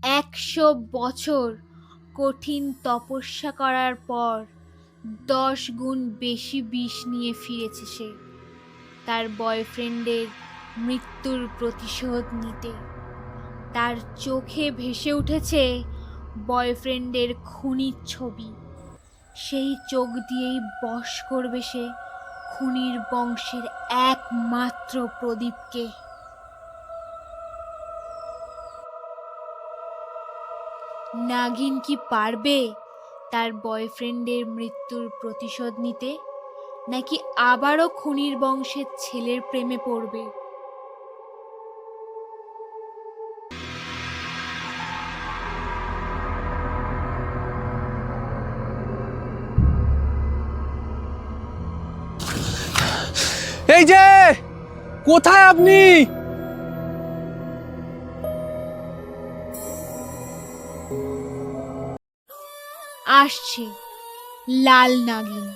100 বছর কঠিন তপস্যা করার পর 10 গুণ বেশি বিষ নিয়ে ফিরেছে সে তার বয়ফ্রেন্ডের মৃত্যুর প্রতিশোধ নিতে। তার চোখে ভেসে উঠেছে বয়ফ্রেন্ডের খুনির ছবি। সেই চোখ দিয়েই বশ করবে সে খুনির বংশের একমাত্র প্রদীপকে। নাগিন কি পারবে তার বয়ফ্রেন্ডের মৃত্যুর প্রতিশোধ নিতে, নাকি আবারও খুনির বংশের ছেলের প্রেমে পড়বে? এই যে, কোথায় আপনি? আসছে লাল নাগিন।